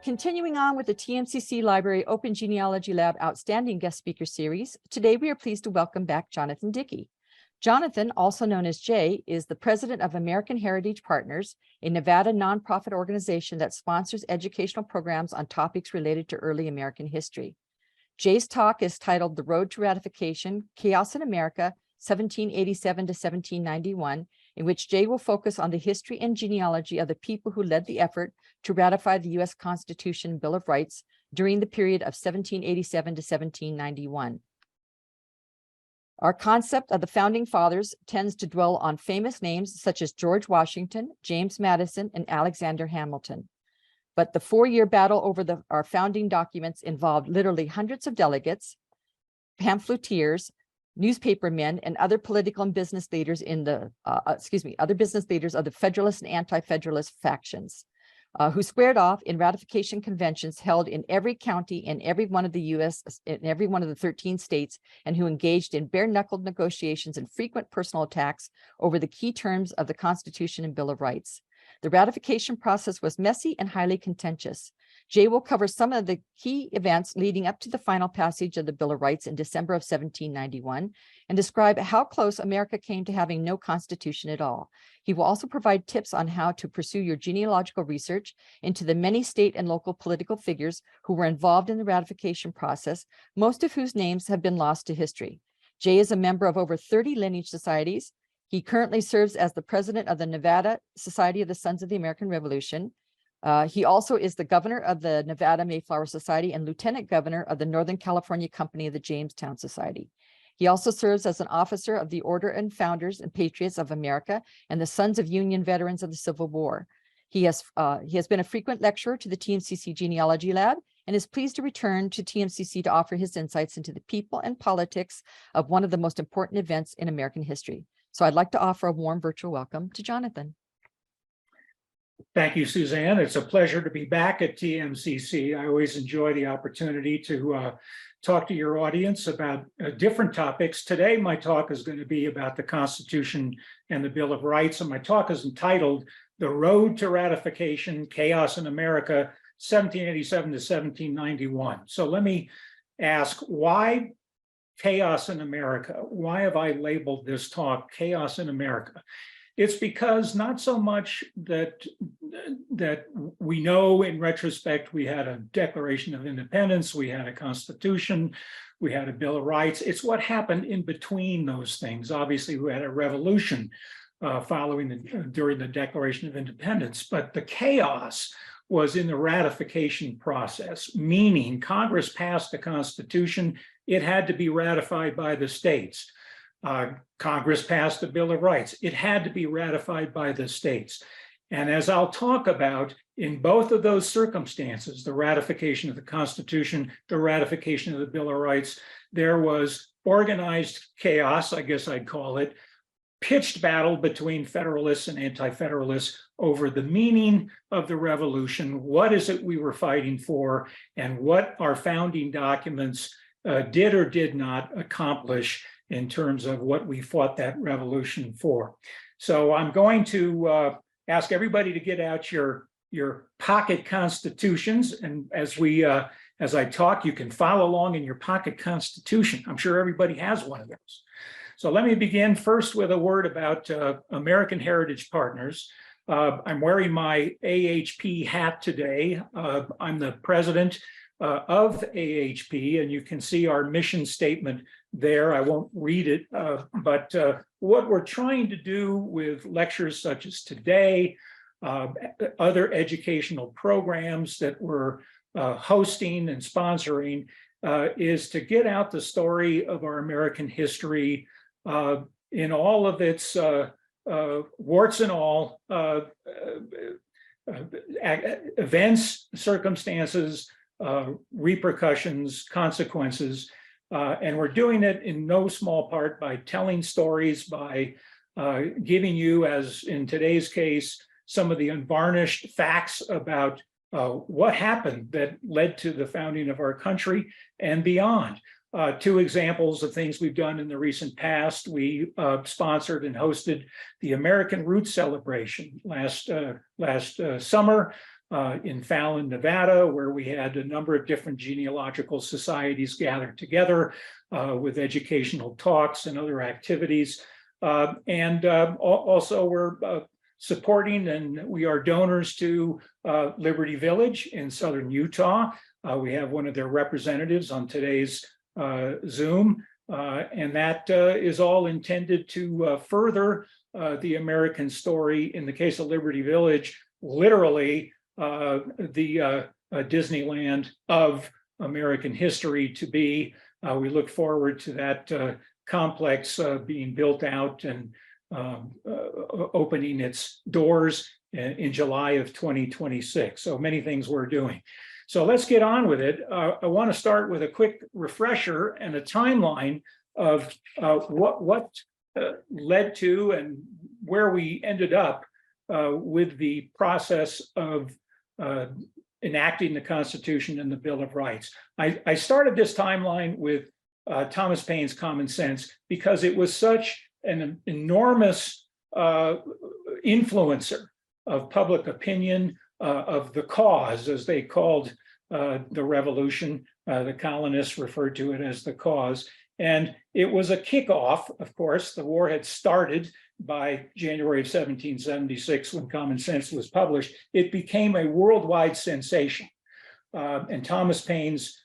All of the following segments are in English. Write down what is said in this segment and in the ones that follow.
continuing on with the TMCC Library Open Genealogy Lab Outstanding Guest Speaker Series, today we are pleased to welcome back Jonathan Dickey. Jonathan, also known as Jay, is the president of American Heritage Partners, a Nevada nonprofit organization that sponsors educational programs on topics related to early American history. Jay's talk is titled The Road to Ratification, Chaos in America, 1787 to 1791, in which Jay will focus on the history and genealogy of the people who led the effort to ratify the U.S. Constitution and Bill of Rights during the period of 1787 to 1791. Our concept of the Founding Fathers tends to dwell on famous names such as George Washington, James Madison, and Alexander Hamilton. But the four-year battle over our founding documents involved literally hundreds of delegates, pamphleteers, newspapermen, and other political and business leaders in the, other business leaders of the Federalist and Anti-Federalist factions, who squared off in ratification conventions held in every county in every one of the U.S., in every one of the 13 states, and who engaged in bare-knuckled negotiations and frequent personal attacks over the key terms of the Constitution and Bill of Rights. The ratification process was messy and highly contentious. Jay will cover some of the key events leading up to the final passage of the Bill of Rights in December of 1791 and describe how close America came to having no constitution at all. He will also provide tips on how to pursue your genealogical research into the many state and local political figures who were involved in the ratification process, most of whose names have been lost to history. Jay is a member of over 30 lineage societies. He currently serves as the president of the Nevada Society of the Sons of the American Revolution. He also is the governor of the Nevada Mayflower Society and lieutenant governor of the Northern California Company of the Jamestown Society. He also serves as an officer of the Order and Founders and Patriots of America and the Sons of Union Veterans of the Civil War. He has been a frequent lecturer to the TMCC Genealogy Lab and is pleased to return to TMCC to offer his insights into the people and politics of one of the most important events in American history. So I'd like to offer a warm virtual welcome to Jonathan. Thank you, Suzanne. It's a pleasure to be back at TMCC. I always enjoy the opportunity to talk to your audience about different topics. Today, my talk is going to be about the Constitution and the Bill of Rights, and my talk is entitled The Road to Ratification, Chaos in America, 1787 to 1791. So let me ask, why Chaos in America? Why have I labeled this talk Chaos in America? It's because not so much that we know in retrospect we had a Declaration of Independence, we had a Constitution, we had a Bill of Rights. It's what happened in between those things. Obviously, we had a revolution during the Declaration of Independence, but the chaos was in the ratification process, meaning Congress passed the Constitution, it had to be ratified by the states. Congress passed the Bill of Rights. It had to be ratified by the states. And as I'll talk about, in both of those circumstances, the ratification of the Constitution, the ratification of the Bill of Rights, there was organized chaos, I guess I'd call it, pitched battle between Federalists and Anti-Federalists over the meaning of the revolution, what is it we were fighting for, and what our founding documents did or did not accomplish in terms of what we fought that revolution for. So I'm going to ask everybody to get out your pocket constitutions, and as I talk, you can follow along in your pocket constitution. I'm sure everybody has one of those. So let me begin first with a word about American Heritage Partners. I'm wearing my AHP hat today. I'm the president of AHP, and you can see our mission statement there. I won't read it, but what we're trying to do with lectures such as today, other educational programs that we're hosting and sponsoring, is to get out the story of our American history in all of its warts and all, events, circumstances, repercussions, consequences, and we're doing it in no small part by telling stories, by giving you, as in today's case, some of the unvarnished facts about what happened that led to the founding of our country and beyond. Two examples of things we've done in the recent past. We sponsored and hosted the American Roots Celebration last summer. in Fallon, Nevada, where we had a number of different genealogical societies gathered together with educational talks and other activities. Also we're supporting, and we are donors to Liberty Village in southern Utah. We have one of their representatives on today's Zoom, and that is all intended to further the American story. In the case of Liberty Village, literally the Disneyland of American history to be. We look forward to that complex being built out and opening its doors in July of 2026. So many things we're doing. So let's get on with it. I want to start with a quick refresher and a timeline of what led to and where we ended up with the process of enacting the Constitution and the Bill of Rights. I started this timeline with Thomas Paine's Common Sense because it was such an enormous influencer of public opinion, of the cause, as they called the revolution. The colonists referred to it as the cause. And it was a kickoff, of course. The war had started by January of 1776 when Common Sense was published. It became a worldwide sensation. And Thomas Paine's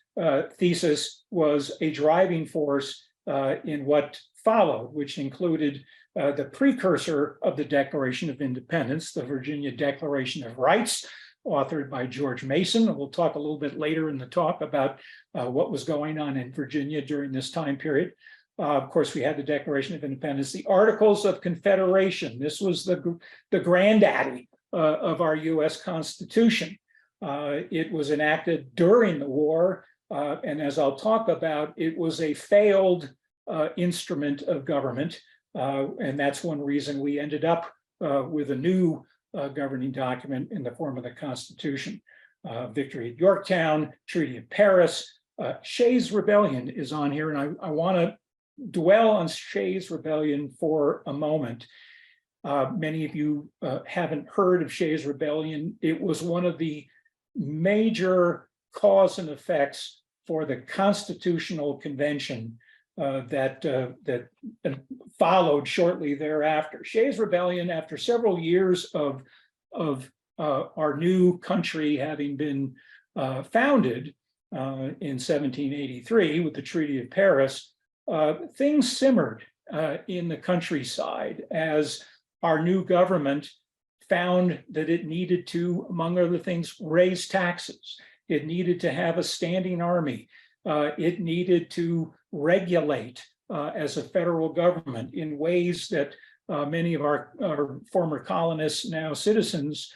thesis was a driving force in what followed, which included the precursor of the Declaration of Independence, the Virginia Declaration of Rights, authored by George Mason. And we'll talk a little bit later in the talk about what was going on in Virginia during this time period. Of course, we had the Declaration of Independence, the Articles of Confederation. This was the granddaddy of our US Constitution. It was enacted during the war, and as I'll talk about, it was a failed instrument of government, and that's one reason we ended up with a new governing document in the form of the Constitution. Victory at Yorktown, Treaty of Paris. Shays' Rebellion is on here, and I want to dwell on Shays' Rebellion for a moment. Many of you haven't heard of Shays' Rebellion. It was one of the major cause and effects for the Constitutional Convention that followed shortly thereafter. Shays' Rebellion, after several years of our new country having been founded in 1783 with the Treaty of Paris, things simmered in the countryside as our new government found that it needed to, among other things, raise taxes. It needed to have a standing army. It needed to regulate as a federal government in ways that many of our former colonists, now citizens,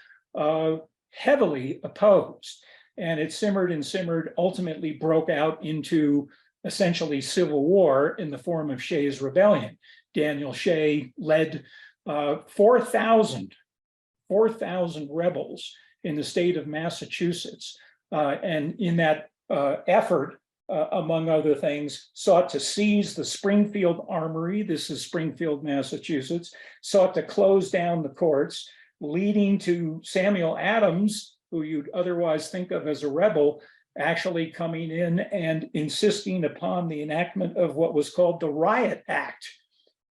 heavily opposed. And it simmered and simmered, ultimately broke out into essentially civil war in the form of Shays' Rebellion. Daniel Shay led 4,000 rebels in the state of Massachusetts. And in that effort, among other things, sought to seize the Springfield Armory. This is Springfield, Massachusetts. Sought to close down the courts, leading to Samuel Adams, who you'd otherwise think of as a rebel, actually coming in and insisting upon the enactment of what was called the Riot Act,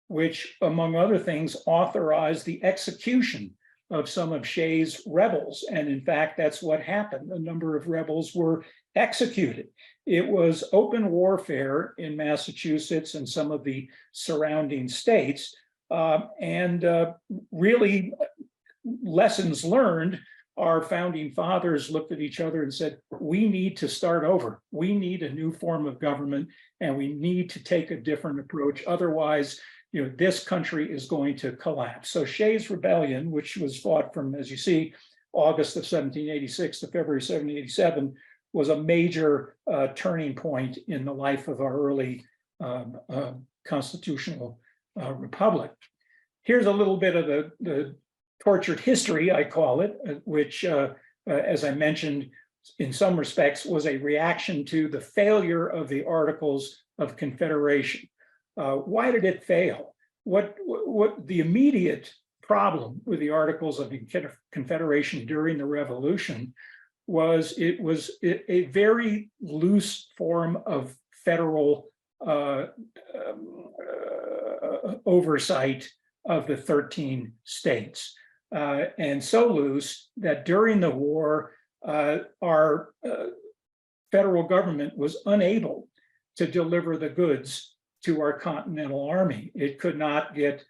which, among other things, authorized the execution of some of Shay's rebels. And in fact, that's what happened. A number of rebels were executed. It was open warfare in Massachusetts and some of the surrounding states. Really, lessons learned, our founding fathers looked at each other and said, we need to start over. We need a new form of government, and we need to take a different approach. Otherwise, this country is going to collapse. So Shays' Rebellion, which was fought from, as you see, August of 1786 to February 1787, was a major turning point in the life of our early constitutional republic. Here's a little bit of the tortured history, I call it, which, as I mentioned, in some respects was a reaction to the failure of the Articles of Confederation. Why did it fail? What the immediate problem with the Articles of Confederation during the Revolution was it was a very loose form of federal oversight of the 13 states, and so loose that during the war, our federal government was unable to deliver the goods to our Continental Army. It could not get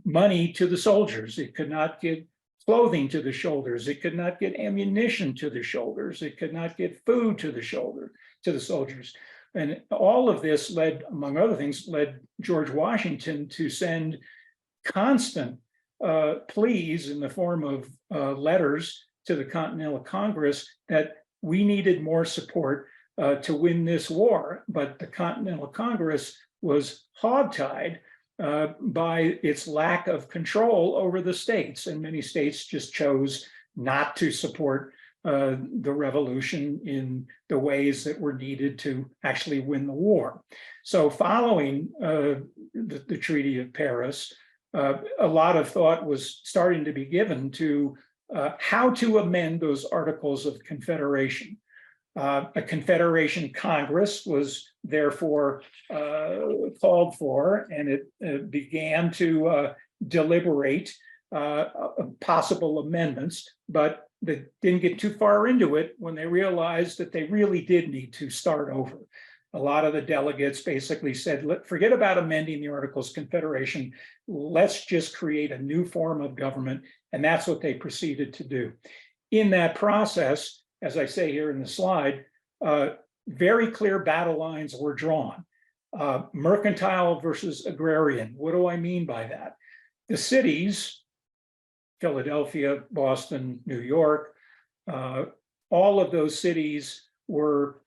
money to the soldiers. It could not get clothing to the shoulders. It could not get ammunition to the shoulders. It could not get food to the soldiers. And all of this led, among other things, led George Washington to send constant pleas in the form of letters to the Continental Congress that we needed more support to win this war. But the Continental Congress was hogtied by its lack of control over the states, and many states just chose not to support the revolution in the ways that were needed to actually win the war. So following the Treaty of Paris, a lot of thought was starting to be given to how to amend those Articles of Confederation. A Confederation Congress was therefore called for, and it began to deliberate possible amendments, but they didn't get too far into it when they realized that they really did need to start over. A lot of the delegates basically said, forget about amending the Articles of Confederation, let's just create a new form of government, and that's what they proceeded to do. In that process, as I say here in the slide, very clear battle lines were drawn. Mercantile versus agrarian. What do I mean by that? The cities, Philadelphia, Boston, New York, all of those cities were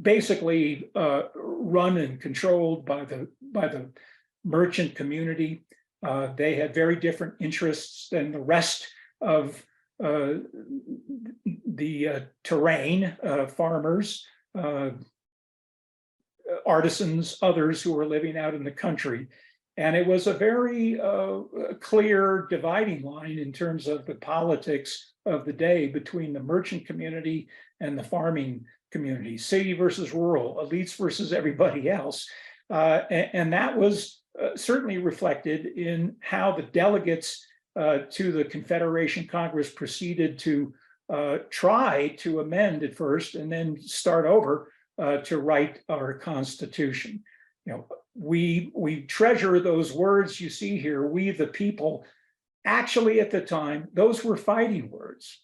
basically run and controlled by the merchant community. They had very different interests than the rest of the terrain, farmers, artisans, others who were living out in the country. And it was a very clear dividing line in terms of the politics of the day between the merchant community and the farming community, city versus rural, elites versus everybody else. And that was certainly reflected in how the delegates to the Confederation Congress proceeded to try to amend at first and then start over to write our Constitution. You know, we treasure those words you see here, we the people. Actually, at the time, those were fighting words.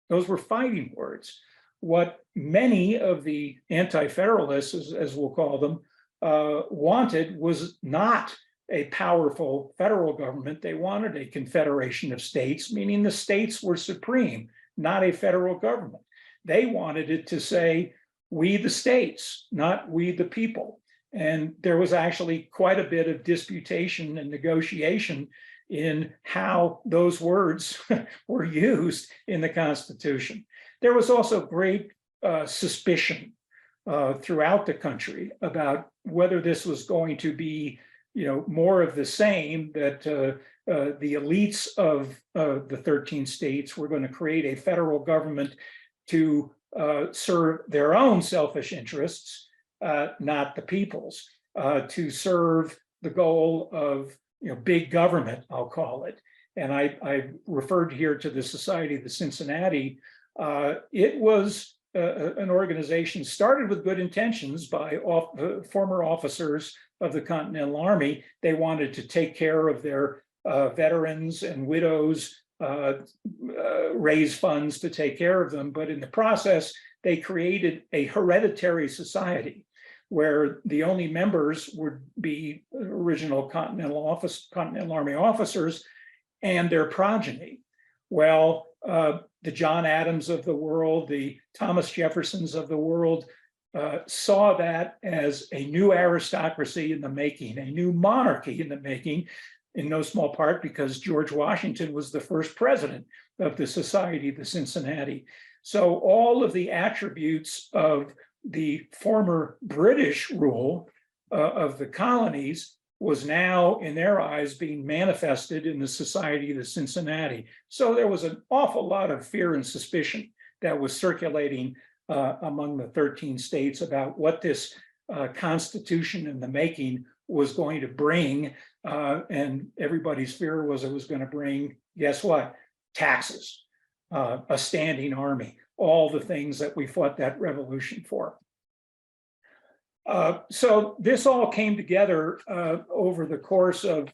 Those were fighting words. What many of the anti-federalists, as we'll call them, wanted was not a powerful federal government. They wanted a confederation of states, meaning the states were supreme, not a federal government. They wanted it to say, we the states, not we the people. And there was actually quite a bit of disputation and negotiation in how those words were used in the Constitution. There was also great suspicion throughout the country about whether this was going to be, you know, more of the same, that the elites of the 13 states were going to create a federal government to serve their own selfish interests, not the people's, to serve the goal of, you know, big government, I'll call it. And I referred here to the Society of the Cincinnati. It was an organization started with good intentions by former officers of the Continental Army. They wanted to take care of their veterans and widows, raise funds to take care of them. But in the process, they created a hereditary society where the only members would be original Continental Army officers and their progeny. Well, the John Adams of the world, the Thomas Jeffersons of the world, saw that as a new aristocracy in the making, a new monarchy in the making, in no small part because George Washington was the first president of the Society of the Cincinnati. So all of the attributes of the former British rule of the colonies was now, in their eyes, being manifested in the Society of Cincinnati. So there was an awful lot of fear and suspicion that was circulating among the 13 states about what this Constitution in the making was going to bring. And everybody's fear was it was going to bring, guess what? Taxes, a standing army, all the things that we fought that revolution for. So this all came together over the course of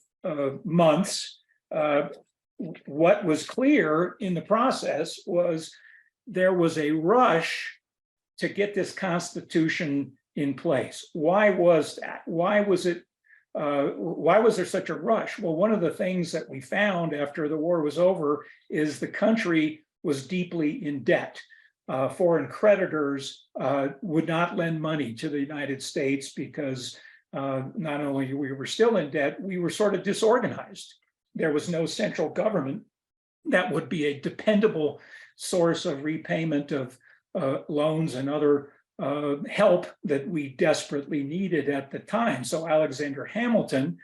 months. What was clear in the process was there was a rush to get this Constitution in place. Why was that? Why was it? Why was there such a rush? Well, one of the things that we found after the war was over is the country was deeply in debt. Foreign creditors would not lend money to the United States because not only we were still in debt, we were sort of disorganized. There was no central government that would be a dependable source of repayment of loans and other help that we desperately needed at the time. So Alexander Hamilton,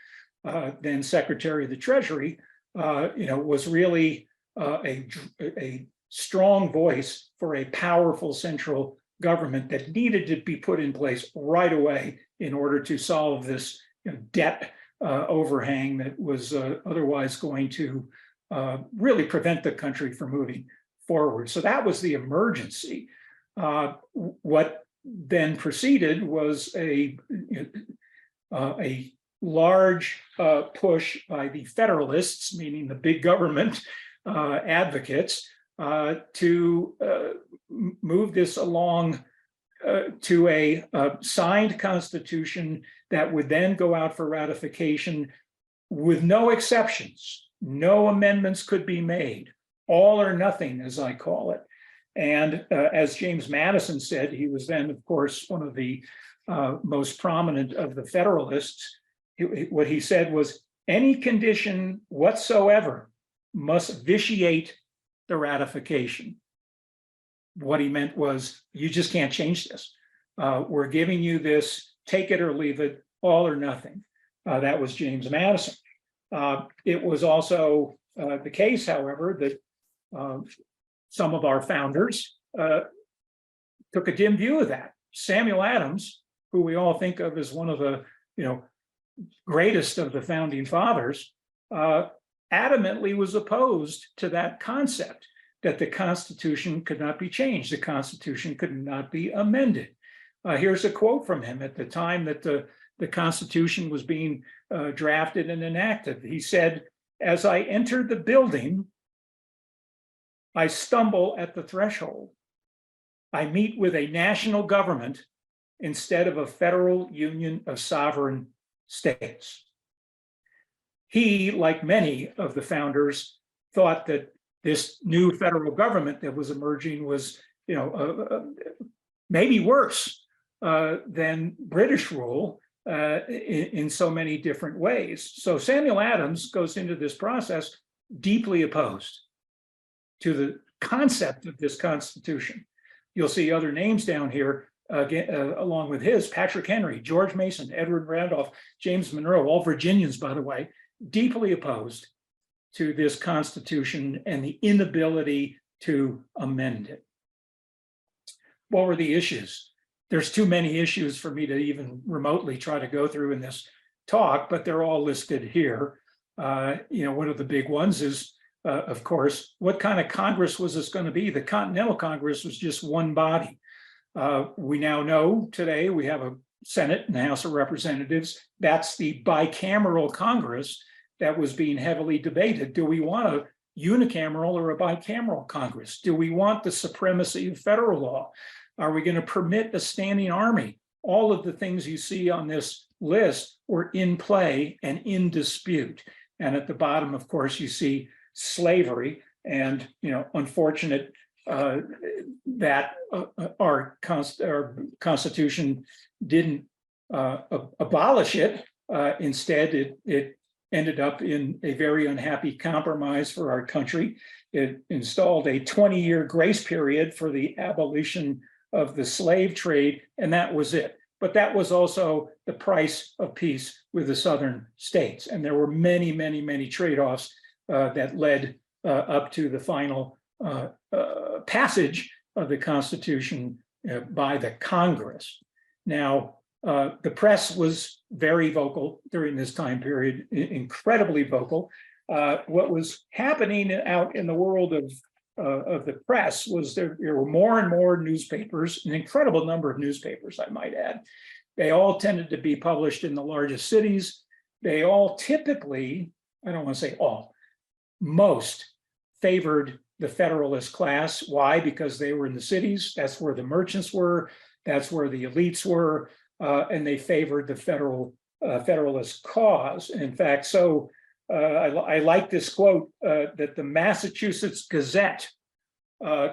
then Secretary of the Treasury, was really a strong voice for a powerful central government that needed to be put in place right away in order to solve this debt overhang that was otherwise going to really prevent the country from moving forward. So that was the emergency. What then proceeded was a large push by the Federalists, meaning the big government advocates, to move this along to a signed Constitution that would then go out for ratification with no exceptions. No amendments could be made, all or nothing, as I call it. And as James Madison said, he was then, of course, one of the most prominent of the Federalists. What he said was, any condition whatsoever must vitiate the ratification. What he meant was, you just can't change this. We're giving you this, take it or leave it, all or nothing. That was James Madison. It was also the case, however, that some of our founders took a dim view of that. Samuel Adams, who we all think of as one of the greatest of the founding fathers, adamantly was opposed to that concept that the Constitution could not be changed, the Constitution could not be amended. Here's a quote from him at the time that the Constitution was being drafted and enacted. He said, "As I entered the building, I stumble at the threshold. I meet with a national government instead of a federal union of sovereign states." He, like many of the founders, thought that this new federal government that was emerging was, maybe worse than British rule in so many different ways. So Samuel Adams goes into this process deeply opposed to the concept of this Constitution. You'll see other names down here along with his: Patrick Henry, George Mason, Edward Randolph, James Monroe, all Virginians, by the way, deeply opposed to this Constitution and the inability to amend it. What were the issues? There's too many issues for me to even remotely try to go through in this talk, but they're all listed here. One of the big ones is, of course, what kind of Congress was this going to be? The Continental Congress was just one body. We now know today we have a Senate and House of Representatives. That's the bicameral Congress that was being heavily debated. Do we want a unicameral or a bicameral Congress? Do we want the supremacy of federal law? Are we going to permit a standing army? All of the things you see on this list were in play and in dispute. And at the bottom, of course, you see slavery, and unfortunate that our Constitution didn't abolish it. Instead, it ended up in a very unhappy compromise for our country. It installed a 20-year grace period for the abolition of the slave trade, and that was it. but that was also the price of peace with the southern states. And there were many, many, many trade-offs that led up to the final passage of the Constitution by the Congress. Now, the press was very vocal during this time period, incredibly vocal. What was happening out in the world of the press was there were more and more newspapers, an incredible number of newspapers, I might add. They all tended to be published in the largest cities. They all typically, I don't want to say all, most favored the Federalist class. Why? Because they were in the cities. That's where the merchants were. That's where the elites were. And they favored the Federalist cause. In fact, I like this quote that the Massachusetts Gazette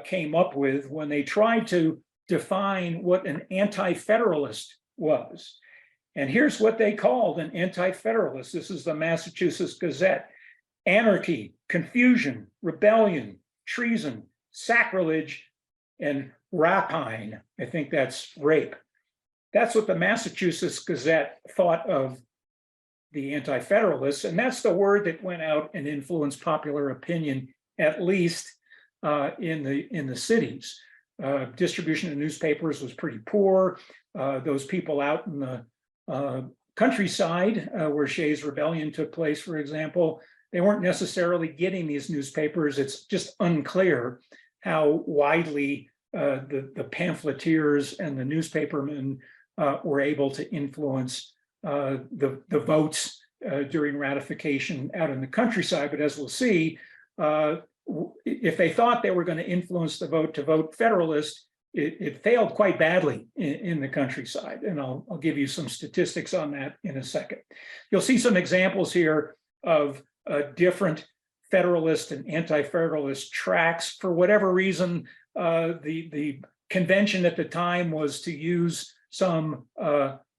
came up with when they tried to define what an anti-federalist was. And here's what they called an anti-federalist. This is the Massachusetts Gazette: anarchy, confusion, rebellion, treason, sacrilege, and rapine. I think that's rape. That's what the Massachusetts Gazette thought of the anti-federalists, and that's the word that went out and influenced popular opinion, at least in the cities. Distribution of newspapers was pretty poor. Those people out in the countryside where Shays' Rebellion took place, for example, they weren't necessarily getting these newspapers. It's just unclear how widely the pamphleteers and the newspapermen were able to influence the votes during ratification out in the countryside. But as we'll see, if they thought they were going to influence the vote to vote Federalist, it failed quite badly in the countryside. And I'll give you some statistics on that in a second. You'll see some examples here of different Federalist and anti-Federalist tracts. For whatever reason, the convention at the time was to use some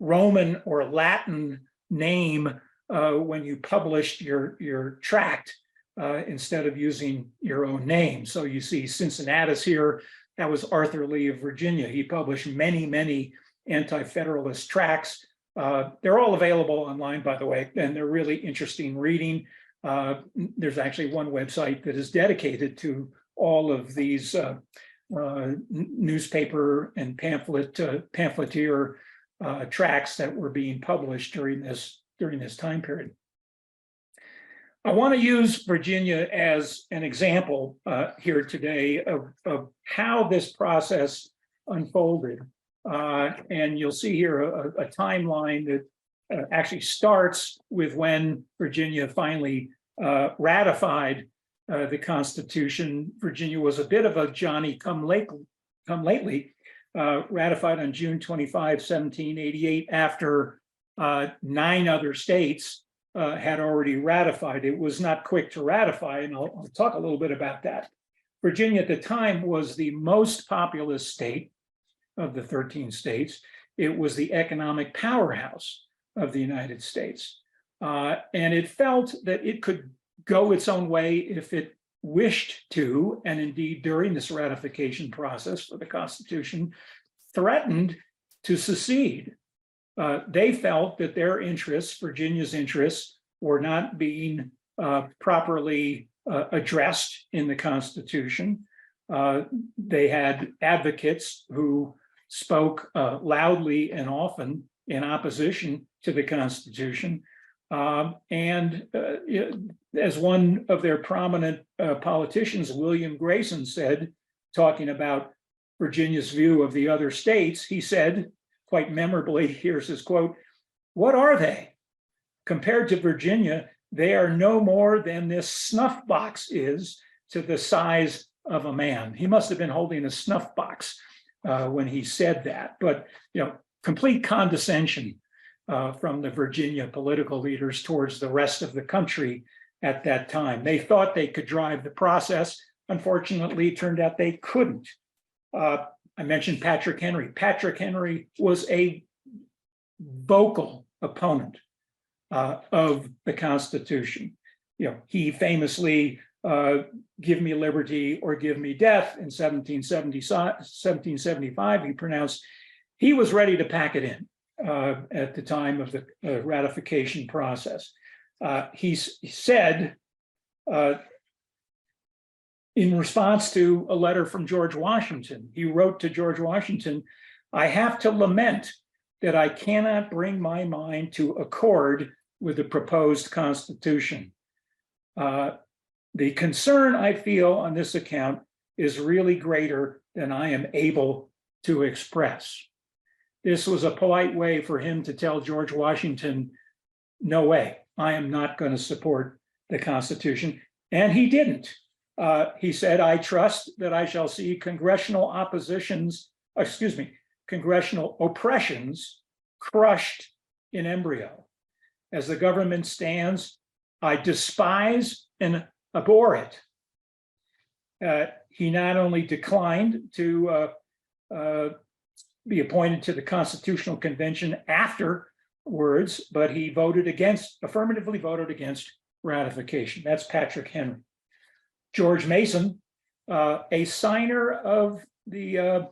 Roman or Latin name when you published your tract instead of using your own name. So you see Cincinnatus here. That was Arthur Lee of Virginia. He published many, many anti-Federalist tracts. They're all available online, by the way, and they're really interesting reading. There's actually one website that is dedicated to all of these newspaper and pamphleteer tracts that were being published during this time period. I want to use Virginia as an example here today of how this process unfolded. And you'll see here a timeline that actually starts with when Virginia finally ratified the Constitution. Virginia was a bit of a Johnny come lately, ratified on June 25, 1788, after 9 other states had already ratified. It was not quick to ratify, and I'll talk a little bit about that. Virginia at the time was the most populous state of the 13 states. It was the economic powerhouse of the United States. And it felt that it could go its own way if it wished to, and indeed during this ratification process for the Constitution, threatened to secede. They felt that their interests, Virginia's interests, were not being properly addressed in the Constitution. They had advocates who spoke loudly and often in opposition to the Constitution. And as one of their prominent politicians, William Grayson, said, talking about Virginia's view of the other states, he said, quite memorably, here's his quote, "What are they? Compared to Virginia, they are no more than this snuff box is to the size of a man." He must have been holding a snuff box when he said that, but complete condescension from the Virginia political leaders towards the rest of the country at that time. They thought they could drive the process. Unfortunately, it turned out they couldn't. I mentioned Patrick Henry. Patrick Henry was a vocal opponent of the Constitution. He famously, "Give me liberty or give me death," in 1775, he pronounced he was ready to pack it in. at the time of the ratification process. He said, in response to a letter from George Washington, he wrote to George Washington, "I have to lament that I cannot bring my mind to accord with the proposed Constitution. The concern I feel on this account is really greater than I am able to express." This was a polite way for him to tell George Washington, no way, I am not going to support the Constitution. And he didn't. He said, "I trust that I shall see congressional oppressions crushed in embryo. As the government stands, I despise and abhor it." He not only declined to be appointed to the Constitutional Convention afterwards, but he affirmatively voted against ratification. That's Patrick Henry. George Mason, a signer of the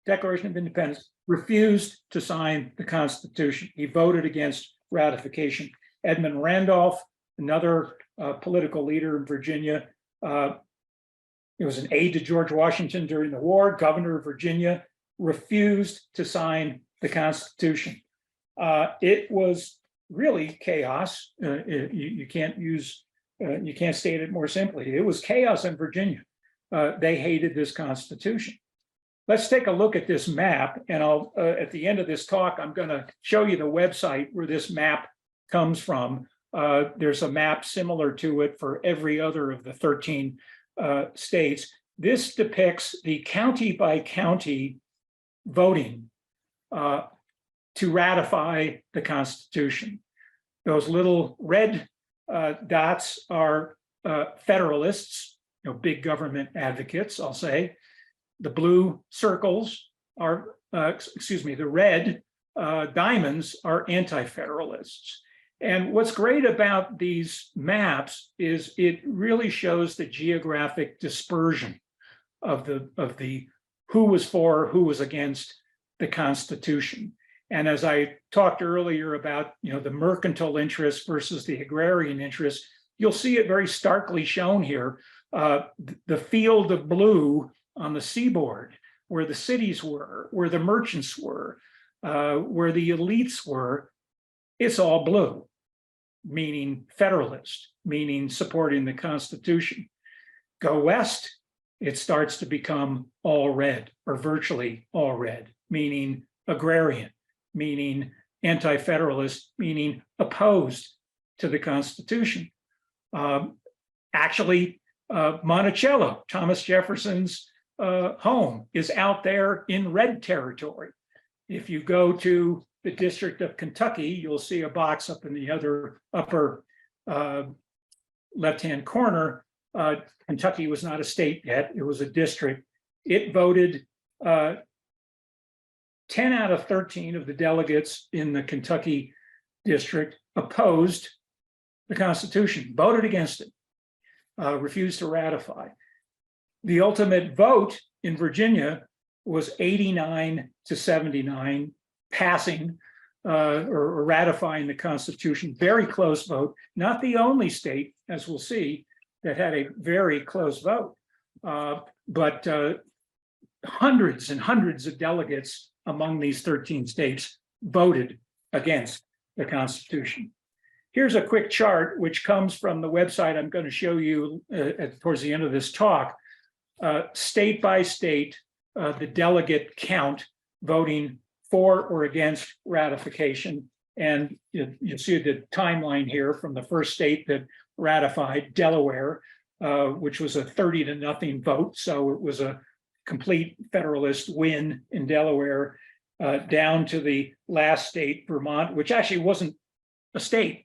Declaration of Independence, refused to sign the Constitution. He voted against ratification. Edmund Randolph, another political leader in Virginia, he was an aide to George Washington during the war, governor of Virginia, refused to sign the Constitution. It was really chaos. You can't state it more simply. It was chaos in Virginia. They hated this Constitution. Let's take a look at this map, and I'll at the end of this talk, I'm going to show you the website where this map comes from. There's a map similar to it for every other of the 13 states. This depicts the county by county voting to ratify the Constitution. Those little red dots are Federalists, big government advocates, I'll say. The blue circles are, the red diamonds are anti-federalists. And what's great about these maps is it really shows the geographic dispersion of the who was for, who was against the Constitution. And as I talked earlier about, the mercantile interest versus the agrarian interest, you'll see it very starkly shown here. The field of blue on the seaboard, where the cities were, where the merchants were, where the elites were, it's all blue, meaning Federalist, meaning supporting the Constitution. Go west, it starts to become all red, or virtually all red, meaning agrarian, meaning anti-federalist, meaning opposed to the Constitution. Monticello, Thomas Jefferson's home, is out there in red territory. If you go to the District of Kentucky, you'll see a box up in the other upper left-hand corner. Kentucky was not a state yet, it was a district. It voted 10 out of 13 of the delegates in the Kentucky district opposed the Constitution, voted against it, refused to ratify. The ultimate vote in Virginia was 89 to 79, passing or ratifying the Constitution. Very close vote. Not the only state, as we'll see, that had a very close vote, but hundreds and hundreds of delegates among these 13 states voted against the Constitution. Here's a quick chart which comes from the website I'm going to show you towards the end of this talk. State by state, the delegate count voting for or against ratification. And you see the timeline here from the first state that ratified, Delaware, which was a 30-0 vote. So it was a complete Federalist win in Delaware, down to the last state, Vermont, which actually wasn't a state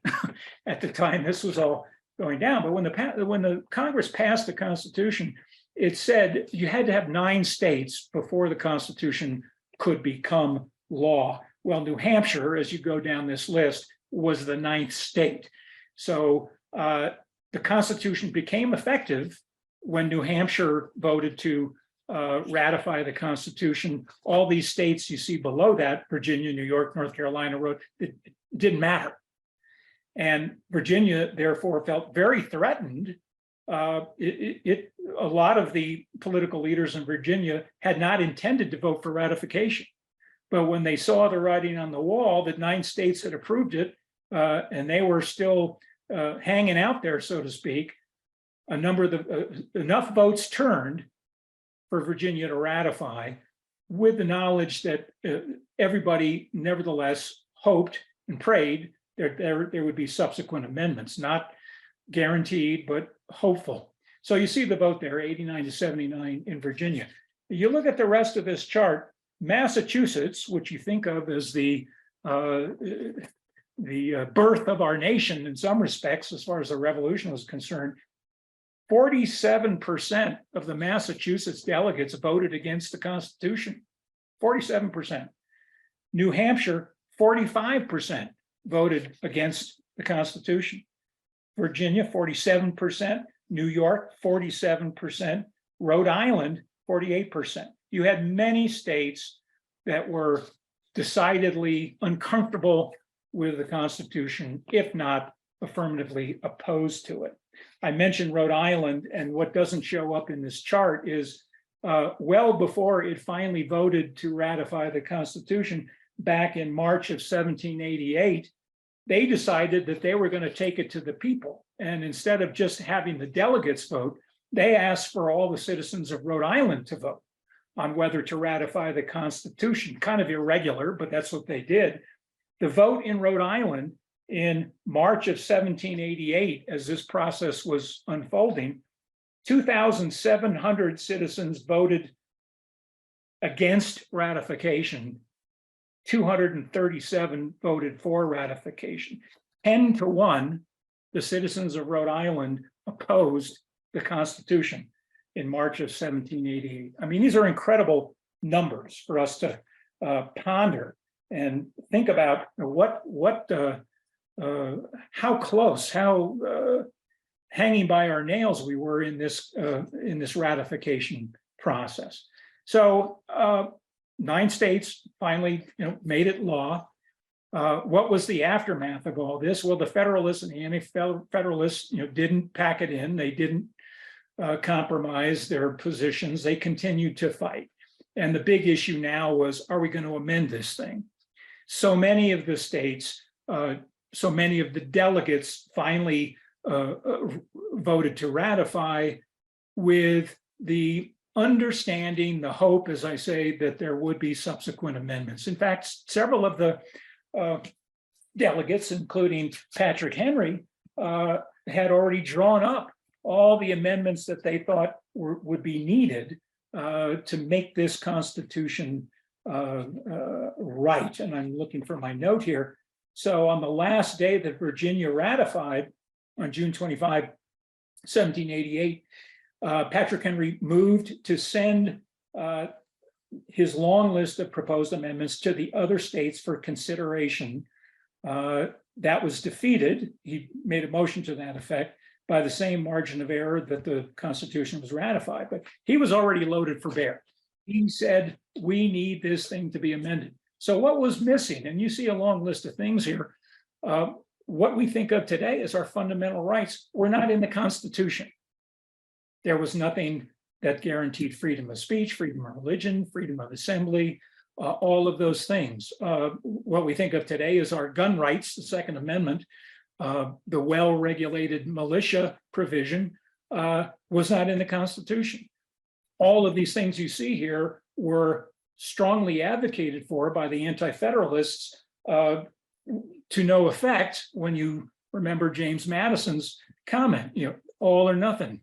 at the time this was all going down. But when the Congress passed the Constitution, it said you had to have 9 states before the Constitution could become law. Well, New Hampshire, as you go down this list, was the 9th state. So the Constitution became effective when New Hampshire voted to ratify the Constitution. All these states you see below that, Virginia, New York, North Carolina, wrote it didn't matter. And Virginia, therefore, felt very threatened. A lot of the political leaders in Virginia had not intended to vote for ratification. But when they saw the writing on the wall that 9 states had approved it, and they were still hanging out there, so to speak, a number of enough votes turned for Virginia to ratify, with the knowledge that everybody nevertheless hoped and prayed that there would be subsequent amendments, not guaranteed, but hopeful. So you see the vote there, 89 to 79 in Virginia. You look at the rest of this chart, Massachusetts, which you think of as the birth of our nation in some respects, as far as the revolution was concerned, 47% of the Massachusetts delegates voted against the Constitution. 47%. New Hampshire, 45% voted against the Constitution. Virginia, 47%. New York, 47%. Rhode Island, 48%. You had many states that were decidedly uncomfortable with the Constitution, if not affirmatively opposed to it. I mentioned Rhode Island, and what doesn't show up in this chart is well before it finally voted to ratify the Constitution back in March of 1788, they decided that they were going to take it to the people. And instead of just having the delegates vote, they asked for all the citizens of Rhode Island to vote on whether to ratify the Constitution. Kind of irregular, but that's what they did. The vote in Rhode Island in March of 1788, as this process was unfolding, 2,700 citizens voted against ratification. 237 voted for ratification. 10 to 1, the citizens of Rhode Island opposed the Constitution in March of 1788. I mean, these are incredible numbers for us to ponder and think about how close, how hanging by our nails we were in this ratification process. So 9 states finally, made it law. What was the aftermath of all this? Well, the Federalists and the Anti-Federalists, didn't pack it in. They didn't compromise their positions. They continued to fight. And the big issue now was, are we going to amend this thing? So many of the states, so many of the delegates finally voted to ratify, with the understanding, the hope, as I say, that there would be subsequent amendments. In fact, several of the delegates, including Patrick Henry, had already drawn up all the amendments that they thought would be needed to make this Constitution right. And I'm looking for my note here. So on the last day that Virginia ratified, on June 25, 1788, Patrick Henry moved to send his long list of proposed amendments to the other states for consideration. That was defeated. He made a motion to that effect by the same margin of error that the Constitution was ratified, but he was already loaded for bear. He said, we need this thing to be amended. So what was missing? And you see a long list of things here. What we think of today as our fundamental rights were not in the Constitution. There was nothing that guaranteed freedom of speech, freedom of religion, freedom of assembly, all of those things. What we think of today is our gun rights, the Second Amendment, the well-regulated militia provision was not in the Constitution. All of these things you see here were strongly advocated for by the Anti-Federalists to no effect when you remember James Madison's comment, all or nothing.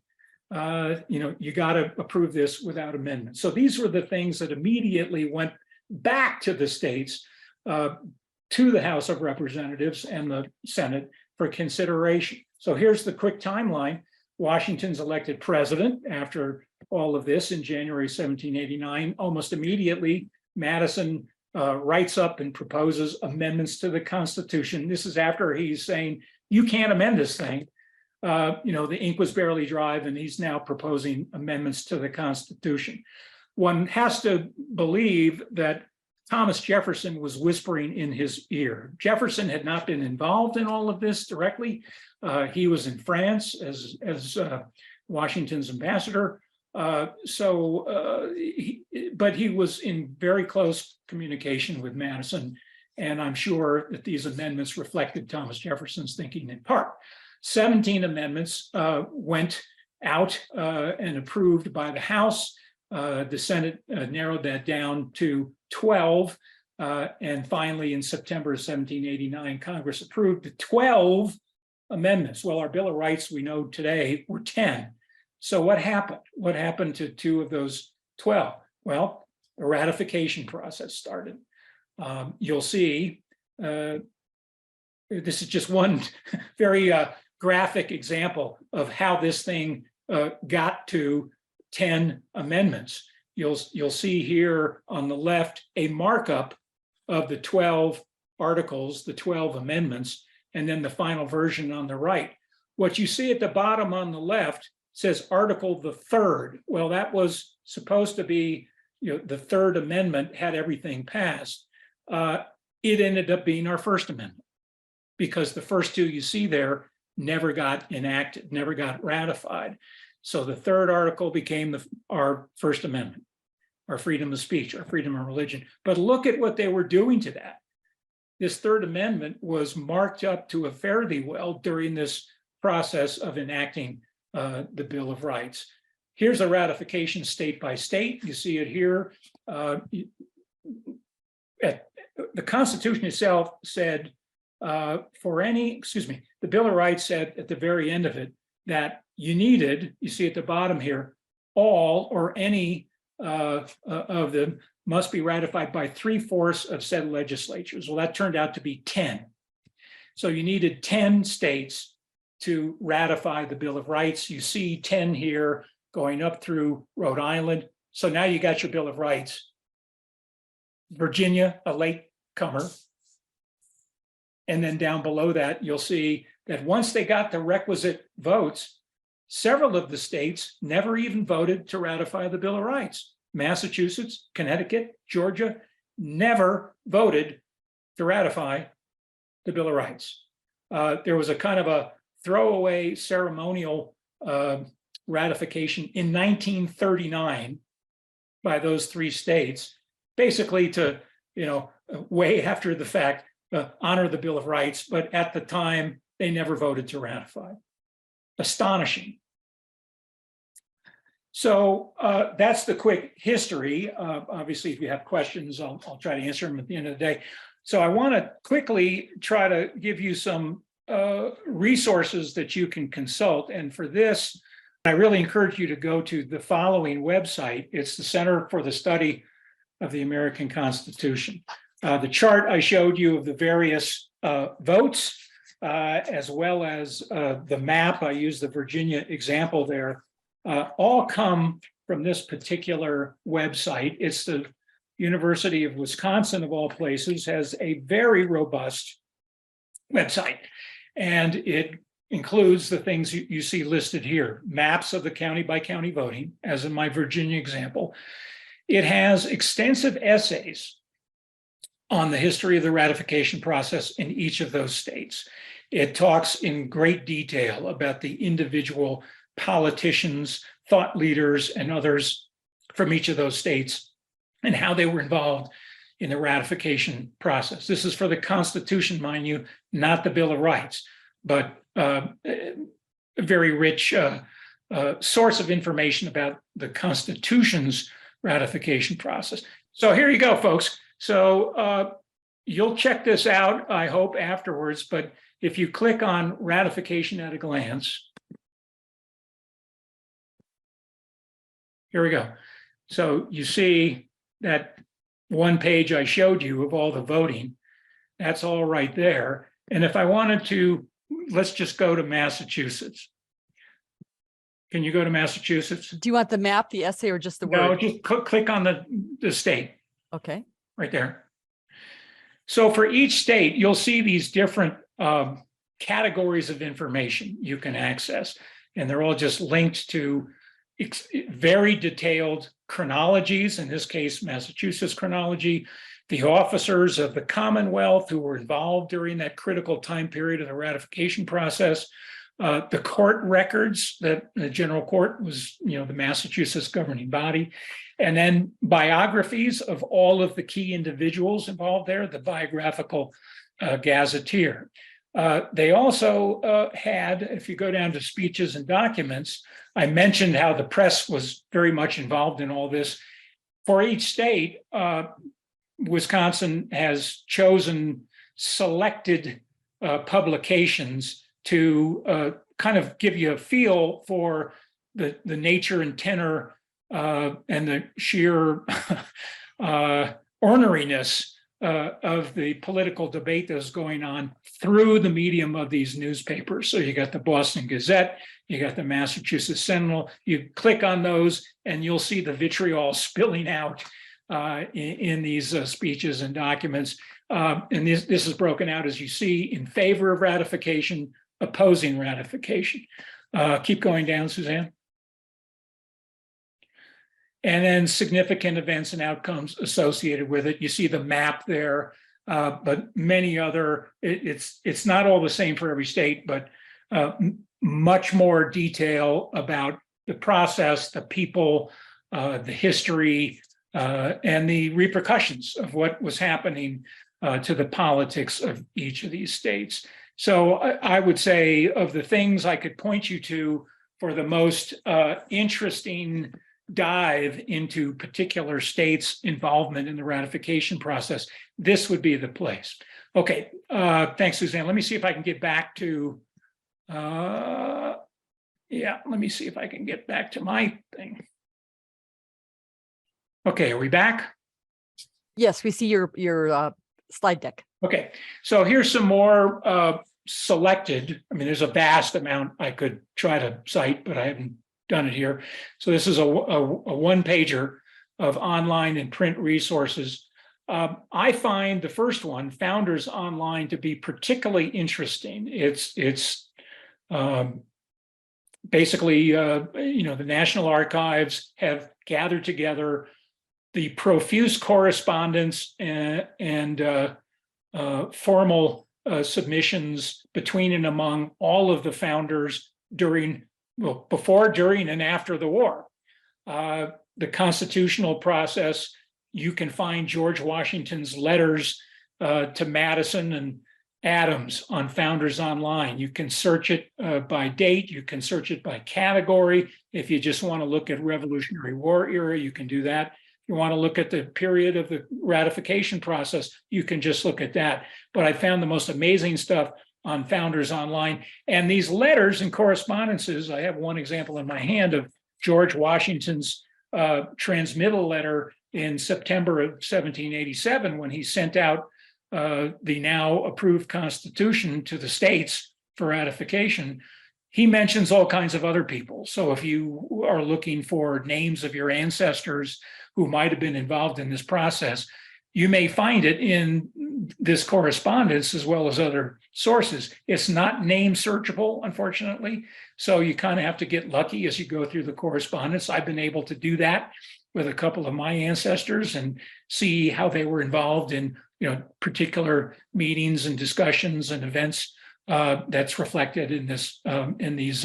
You got to approve this without amendment. So these were the things that immediately went back to the states, to the House of Representatives and the Senate for consideration. So here's the quick timeline. Washington's elected president after all of this in January 1789. Almost immediately, Madison writes up and proposes amendments to the Constitution. This is after he's saying, you can't amend this thing. The ink was barely dry, and he's now proposing amendments to the Constitution. one has to believe that Thomas Jefferson was whispering in his ear. Jefferson had not been involved in all of this directly. He was in France as Washington's ambassador. But he was in very close communication with Madison. And I'm sure that these amendments reflected Thomas Jefferson's thinking in part. 17 amendments went out and approved by the House. The Senate narrowed that down to 12. And finally, in September of 1789, Congress approved the 12 amendments. Well, our Bill of Rights, we know today, were 10. So what happened? What happened to 2 of those 12? Well, the ratification process started. You'll see, this is just one very graphic example of how this thing got to 10 amendments. You'll see here on the left a markup of the 12 articles, the 12 amendments, and then the final version on the right. What you see at the bottom on the left says Article the 3rd. Well, that was supposed to be, the 3rd Amendment had everything passed. It ended up being our First Amendment because the first 2 you see there never got enacted, never got ratified. So the 3rd article became our First Amendment, our freedom of speech, our freedom of religion. But look at what they were doing to that. This 3rd Amendment was marked up to a fairly well during this process of enacting the Bill of Rights. Here's a ratification state by state. You see it here. The Constitution itself said the Bill of Rights said at the very end of it that you needed, you see at the bottom here, all or any of them must be ratified by 3/4 of said legislatures. Well, that turned out to be 10. So you needed 10 states to ratify the Bill of Rights. You see 10 here going up through Rhode Island. So now you got your Bill of Rights. Virginia, a late comer. And then down below that, you'll see that once they got the requisite votes, several of the states never even voted to ratify the Bill of Rights. Massachusetts, Connecticut, Georgia never voted to ratify the Bill of Rights. There was a kind of a throwaway ceremonial ratification in 1939 by those 3 states, basically to, way after the fact, honor the Bill of Rights, but at the time, they never voted to ratify. Astonishing. So that's the quick history. Obviously, if you have questions, I'll try to answer them at the end of the day. So I want to quickly try to give you some resources that you can consult. And for this, I really encourage you to go to the following website. It's the Center for the Study of the American Constitution. The chart I showed you of the various votes, as well as the map, I used the Virginia example there, all come from this particular website. It's the University of Wisconsin, of all places, has a very robust website. And it includes the things you see listed here, maps of the county by county voting, as in my Virginia example. It has extensive essays on the history of the ratification process in each of those states. It talks in great detail about the individual politicians, thought leaders, and others from each of those states and how they were involved in the ratification process. This is for the Constitution, mind you, not the Bill of Rights, but a very rich source of information about the Constitution's ratification process. So here you go, folks. So you'll check this out, I hope, afterwards, but if you click on ratification at a glance, here we go. So you see that one page I showed you of all the voting, that's all right there. And if I wanted to, let's just go to Massachusetts. Can you go to Massachusetts? Do you want the map, the essay, or just the word? No, just click on the state. Okay. Right there. So for each state, you'll see these different categories of information you can access, and they're all just linked to very detailed chronologies, in this case, Massachusetts chronology, the officers of the Commonwealth who were involved during that critical time period of the ratification process, the court records that the general court was, the Massachusetts governing body, and then biographies of all of the key individuals involved there, the biographical gazetteer. They also had, if you go down to speeches and documents, I mentioned how the press was very much involved in all this. For each state, Wisconsin has chosen selected publications to kind of give you a feel for the nature and tenor and the sheer orneriness of the political debate that's going on through the medium of these newspapers. So you got the Boston Gazette, you got the Massachusetts Sentinel. You click on those and you'll see the vitriol spilling out in these speeches and documents. And this is broken out, as you see, in favor of ratification, opposing ratification. Keep going down, Suzanne. And then significant events and outcomes associated with it. You see the map there, but many other, it's not all the same for every state, but much more detail about the process, the people, the history, and the repercussions of what was happening to the politics of each of these states. So I would say, of the things I could point you to for the most interesting dive into particular states' involvement in the ratification process, this would be the place. Okay, thanks, Suzanne. Let me see if I can get back to, let me see if I can get back to my thing. Okay, are we back? Yes, we see your slide deck. Okay, so here's some more selected. I mean, there's a vast amount I could try to cite, but I haven't done it here. So this is a one-pager of online and print resources. I find the first one, Founders Online, to be particularly interesting. It's basically, the National Archives have gathered together the profuse correspondence and formal submissions between and among all of the founders before, during, and after the war. The constitutional process, you can find George Washington's letters to Madison and Adams on Founders Online. You can search it by date. You can search it by category. If you just want to look at Revolutionary War era, you can do that. If you want to look at the period of the ratification process, you can just look at that. But I found the most amazing stuff on Founders Online. And these letters and correspondences, I have one example in my hand of George Washington's transmittal letter in September of 1787, when he sent out the now approved Constitution to the states for ratification. He mentions all kinds of other people. So if you are looking for names of your ancestors who might have been involved in this process, you may find it in this correspondence as well as other sources. It's not name searchable, unfortunately. So you kind of have to get lucky as you go through the correspondence. I've been able to do that with a couple of my ancestors and see how they were involved in particular meetings and discussions and events that's reflected in this in these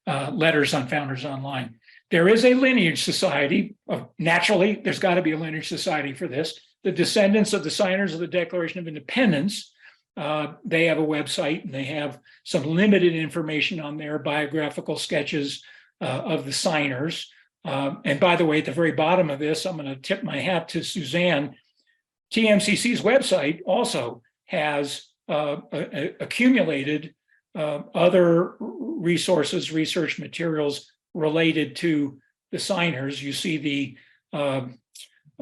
letters on Founders Online. There is a lineage society. Naturally, there's got to be a lineage society for this. The descendants of the signers of the Declaration of Independence, they have a website and they have some limited information on their biographical sketches of the signers. And by the way, at the very bottom of this, I'm going to tip my hat to Suzanne. TMCC's website also has accumulated other resources, research materials related to the signers. You see the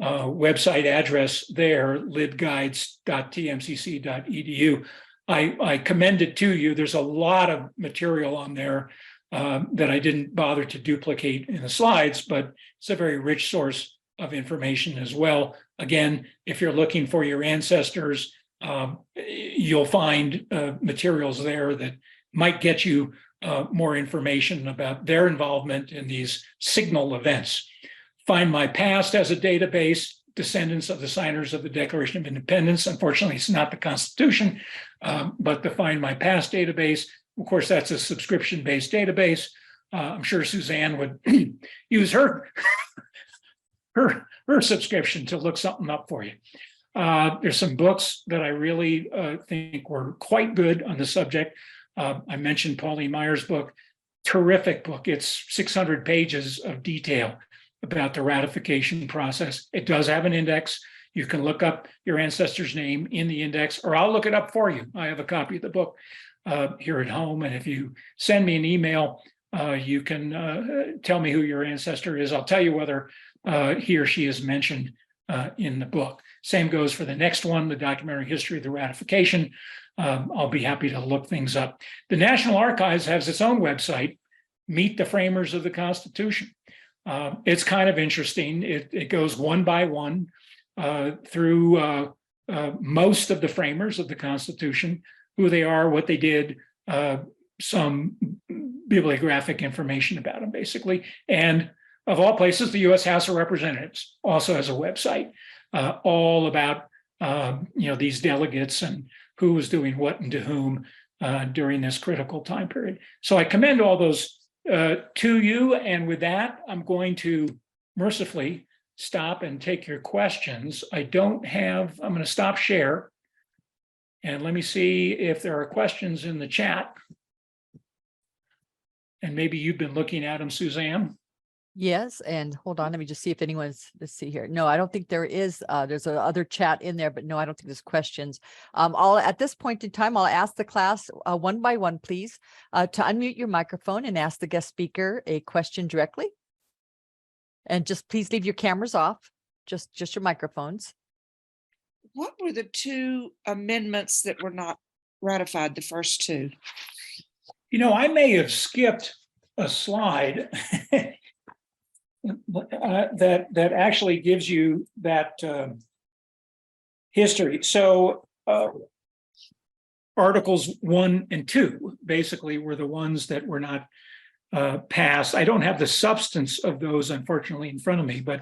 website address there, libguides.tmcc.edu. I commend it to you. There's a lot of material on there that I didn't bother to duplicate in the slides, but it's a very rich source of information as well. Again, if you're looking for your ancestors, you'll find materials there that might get you more information about their involvement in these signal events. Find My Past as a database, descendants of the signers of the Declaration of Independence. Unfortunately, it's not the Constitution, but the Find My Past database. Of course, that's a subscription-based database. I'm sure Suzanne would use her subscription to look something up for you. There's some books that I really think were quite good on the subject. I mentioned Pauline Meyer's book, terrific book. It's 600 pages of detail about the ratification process. It does have an index. You can look up your ancestor's name in the index, or I'll look it up for you. I have a copy of the book here at home. And if you send me an email, you can tell me who your ancestor is. I'll tell you whether he or she is mentioned in the book. Same goes for the next one, the documentary history of the ratification. I'll be happy to look things up. The National Archives has its own website, Meet the Framers of the Constitution. It's kind of interesting. It goes one by one through most of the framers of the Constitution, who they are, what they did, some bibliographic information about them, basically. And of all places, the U.S. House of Representatives also has a website all about these delegates and who was doing what and to whom during this critical time period. So I commend all those to you. And with that, I'm going to mercifully stop and take your questions. I'm going to stop share. And let me see if there are questions in the chat. And maybe you've been looking at them, Suzanne. Yes, and hold on, let me just see if anyone's, let's see here. No, I don't think there is. There's another chat in there, but no, I don't think there's questions. At this point in time, I'll ask the class one by one, please, to unmute your microphone and ask the guest speaker a question directly. And just please leave your cameras off, just your microphones. What were the two amendments that were not ratified, the first two? I may have skipped a slide that actually gives you that history. So Articles 1 and 2 basically were the ones that were not passed. I don't have the substance of those, unfortunately, in front of me, but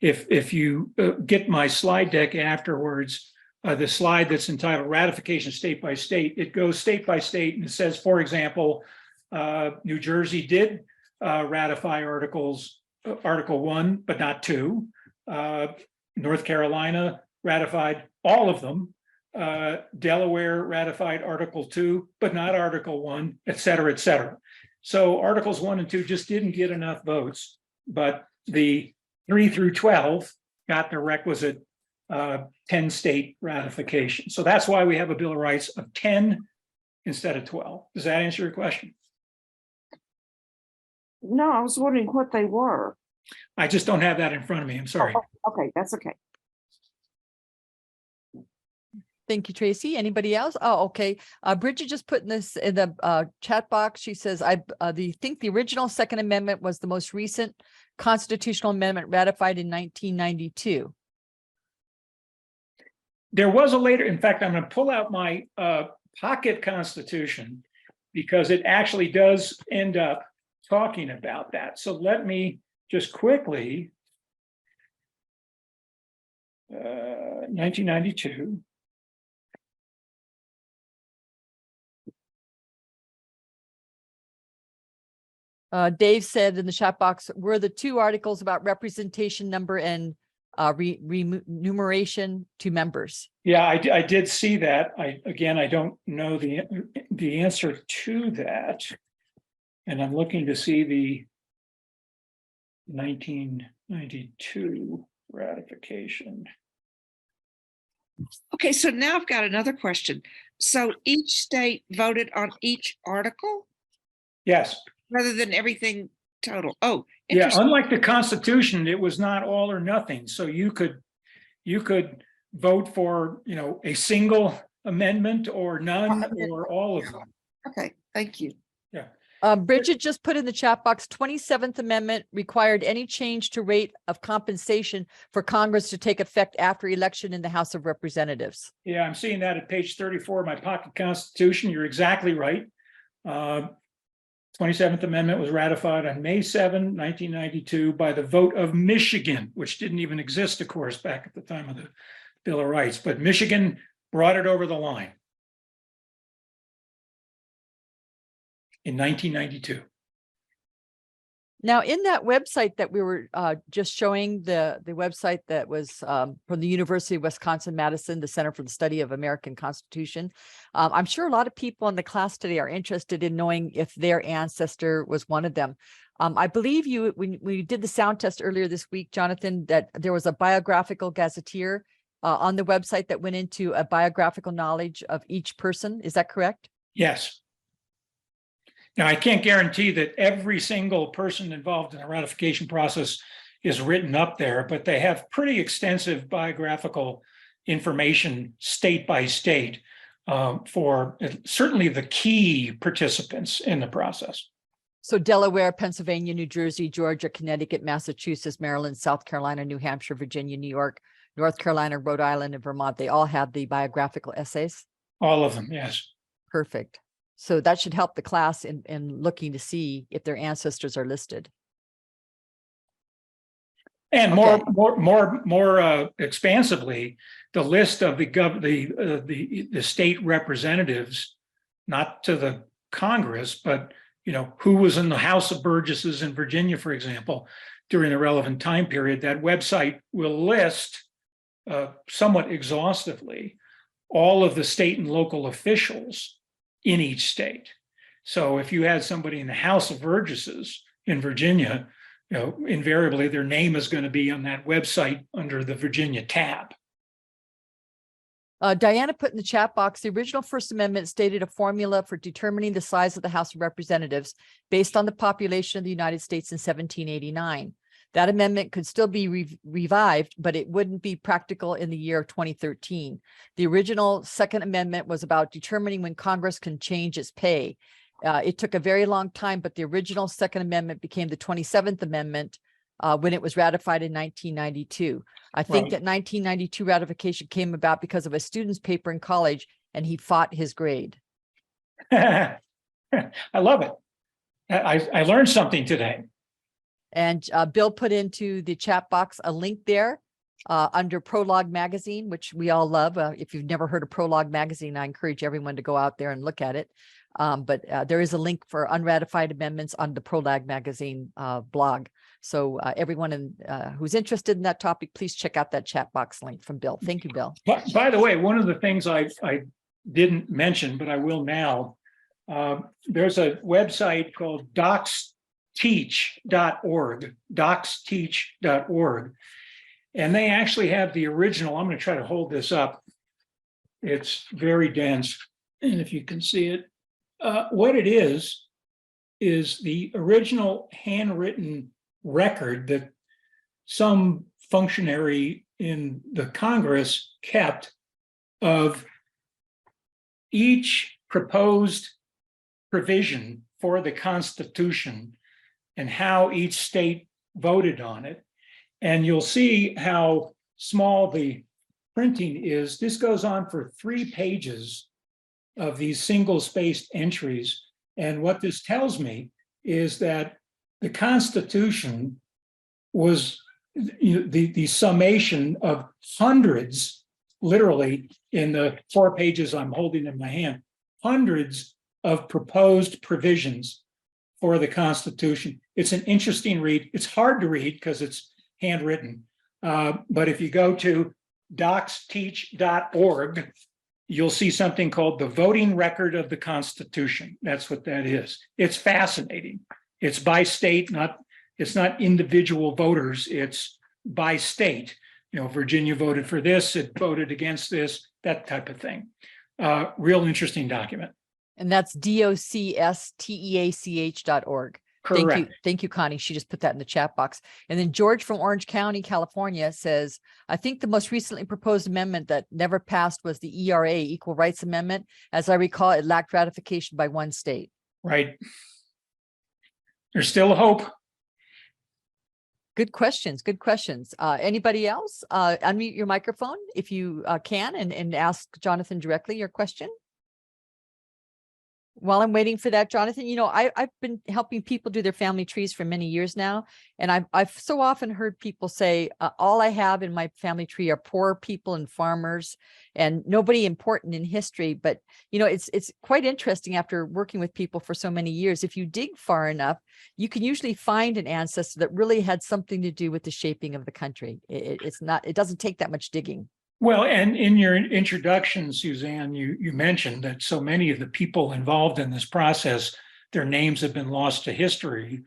if you get my slide deck afterwards, the slide that's entitled Ratification State by State, it goes state by state, and it says, for example, New Jersey did ratify Article 1, but not 2. North Carolina ratified all of them. Delaware ratified Article 2, but not Article 1, et cetera, et cetera. So Articles 1 and 2 just didn't get enough votes, but the 3 through 12 got the requisite 10-state ratification. So that's why we have a Bill of Rights of 10 instead of 12. Does that answer your question? No, I was wondering what they were. I just don't have that in front of me. I'm sorry. Oh, okay, that's okay. Thank you, Tracy. Anybody else? Oh, okay. Bridget just put in this in the chat box. She says, I think the original Second Amendment was the most recent constitutional amendment ratified in 1992. There was a later, in fact, I'm going to pull out my pocket constitution because it actually does end up talking about that. So let me just quickly, 1992. Dave said in the chat box, were the two articles about representation number and remuneration to members? Yeah, I did see that. I don't know the answer to that. And I'm looking to see the 1992 ratification. Okay, so now I've got another question. So each state voted on each article? Yes. Rather than everything total. Oh, yeah. Unlike the Constitution, it was not all or nothing. So you could vote for, a single amendment or none or all of them. Okay, thank you. Yeah. Bridget just put in the chat box, 27th Amendment required any change to rate of compensation for Congress to take effect after election in the House of Representatives. Yeah, I'm seeing that at page 34 of my pocket constitution. You're exactly right. 27th Amendment was ratified on May 7, 1992 by the vote of Michigan, which didn't even exist, of course, back at the time of the Bill of Rights, but Michigan brought it over the line in 1992. Now, in that website that we were just showing, the website that was from the University of Wisconsin-Madison, the Center for the Study of American Constitution, I'm sure a lot of people in the class today are interested in knowing if their ancestor was one of them. I believe when we did the sound test earlier this week, Jonathan, that there was a biographical gazetteer on the website that went into a biographical knowledge of each person. Is that correct? Yes. Now, I can't guarantee that every single person involved in the ratification process is written up there, but they have pretty extensive biographical information state by state for certainly the key participants in the process. So Delaware, Pennsylvania, New Jersey, Georgia, Connecticut, Massachusetts, Maryland, South Carolina, New Hampshire, Virginia, New York, North Carolina, Rhode Island, and Vermont, they all have the biographical essays? All of them, yes. Perfect. So that should help the class in looking to see if their ancestors are listed. And Okay. more expansively, the list of the state representatives, not to the Congress, but who was in the House of Burgesses in Virginia, for example, during the relevant time period. That website will list somewhat exhaustively all of the state and local officials in each state. So if you had somebody in the House of Burgesses in Virginia, invariably their name is going to be on that website under the Virginia tab. Diana put in the chat box, the original First Amendment stated a formula for determining the size of the House of Representatives based on the population of the United States in 1789. That amendment could still be revived, but it wouldn't be practical in the year of 2013. The original Second Amendment was about determining when Congress can change its pay. It took a very long time, but the original Second Amendment became the 27th Amendment when it was ratified in 1992. I think that 1992 ratification came about because of a student's paper in college, and he fought his grade. I love it. I learned something today. And Bill put into the chat box a link there under Prologue Magazine, which we all love. If you've never heard of Prologue Magazine, I encourage everyone to go out there and look at it. But there is a link for unratified amendments on the Prologue Magazine blog. So everyone who's interested in that topic, please check out that chat box link from Bill. Thank you, Bill. By the way, one of the things I didn't mention, but I will now, there's a website called docsteach.org, docsteach.org. And they actually have the original. I'm going to try to hold this up. It's very dense. And if you can see it, what it is the original handwritten record that some functionary in the Congress kept of each proposed provision for the Constitution and how each state voted on it. And you'll see how small the printing is. This goes on for 3 pages of these single-spaced entries. And what this tells me is that the Constitution was the summation of hundreds, literally in the 4 pages I'm holding in my hand, hundreds of proposed provisions for the Constitution. It's an interesting read. It's hard to read because it's handwritten. But if you go to docsteach.org, you'll see something called the voting record of the Constitution. That's what that is. It's fascinating. It's by state, it's not individual voters, it's by state. Virginia voted for this, it voted against this, that type of thing. Real interesting document. And that's docsteach.org. Correct. Thank you, Connie. She just put that in the chat box. And then George from Orange County, California says, I think the most recently proposed amendment that never passed was the ERA, Equal Rights Amendment. As I recall, it lacked ratification by 1 state. Right. There's still hope. Good questions. Good questions. Anybody else? Unmute your microphone if you can and ask Jonathan directly your question. While I'm waiting for that, Jonathan, I've been helping people do their family trees for many years now. And I've so often heard people say, all I have in my family tree are poor people and farmers and nobody important in history. But, it's quite interesting after working with people for so many years. If you dig far enough, you can usually find an ancestor that really had something to do with the shaping of the country. It doesn't take that much digging. Well, and in your introduction, Suzanne, you mentioned that so many of the people involved in this process, their names have been lost to history,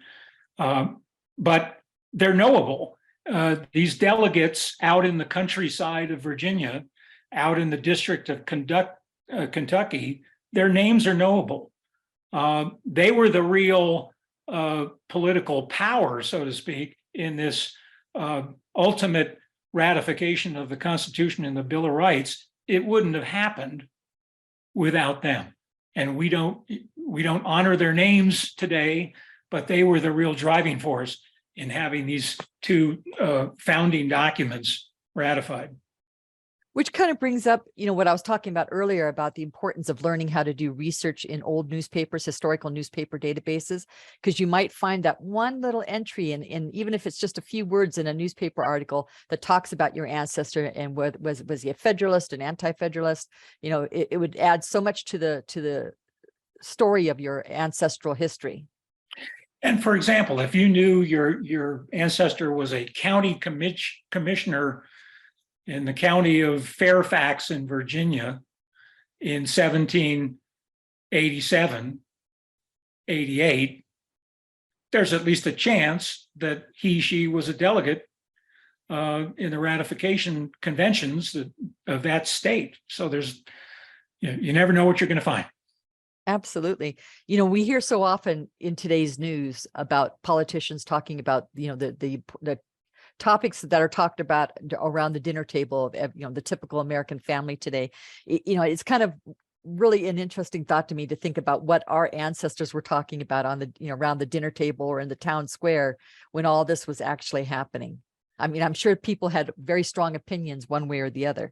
but they're knowable. These delegates out in the countryside of Virginia, out in the district of Kentucky, their names are knowable. They were the real political power, so to speak, in this ultimate ratification of the Constitution and the Bill of Rights. It wouldn't have happened without them. And we don't honor their names today, but they were the real driving force in having these two founding documents ratified. Which kind of brings up, what I was talking about earlier about the importance of learning how to do research in old newspapers, historical newspaper databases, because you might find that one little entry in even if it's just a few words in a newspaper article that talks about your ancestor and was he a Federalist, an anti-Federalist, it would add so much to the story of your ancestral history. And for example, if you knew your ancestor was a county commissioner in the county of Fairfax in Virginia in 1787, 88, there's at least a chance that she was a delegate in the ratification conventions of that state. So you never know what you're going to find. Absolutely. We hear so often in today's news about politicians talking about, the topics that are talked about around the dinner table of, the typical American family today. It's kind of really an interesting thought to me to think about what our ancestors were talking about on the, around the dinner table or in the town square when all this was actually happening. I mean, I'm sure people had very strong opinions one way or the other.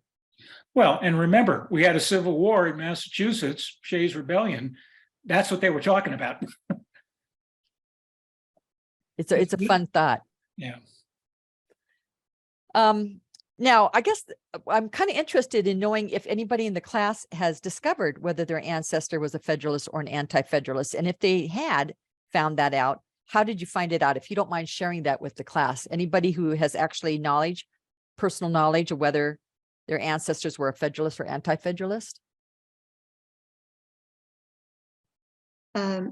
Well, and remember, we had a civil war in Massachusetts, Shays Rebellion. That's what they were talking about. It's a fun thought. Yeah. Now, I guess I'm kind of interested in knowing if anybody in the class has discovered whether their ancestor was a Federalist or an anti-Federalist. And if they had found that out, how did you find it out? If you don't mind sharing that with the class, anybody who has actually personal knowledge of whether their ancestors were a Federalist or anti-Federalist?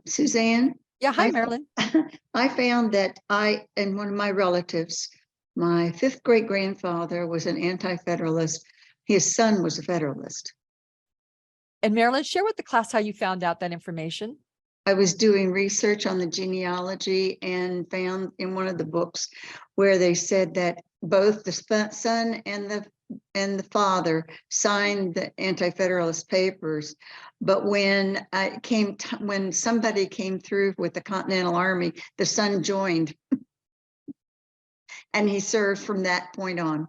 Suzanne? Yeah, hi, Marilyn. I found that and one of my relatives, my fifth great grandfather was an anti-Federalist. His son was a Federalist. And Marilyn, share with the class how you found out that information. I was doing research on the genealogy and found in one of the books where they said that both the son and the father signed the anti-Federalist papers, but when somebody came through with the Continental Army, the son joined, and he served from that point on.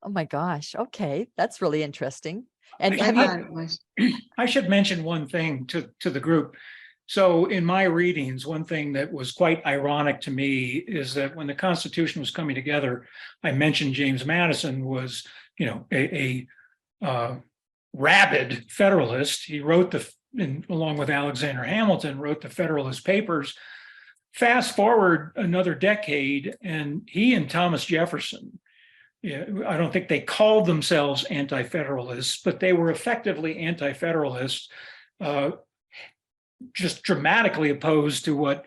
Oh my gosh! Okay, that's really interesting. And I should mention one thing to the group. So in my readings, one thing that was quite ironic to me is that when the Constitution was coming together, I mentioned James Madison was, a rabid Federalist. He wrote along with Alexander Hamilton, wrote the Federalist Papers. Fast forward another decade, and he and Thomas Jefferson, I don't think they called themselves anti-Federalists, but they were effectively anti-Federalists, just dramatically opposed to what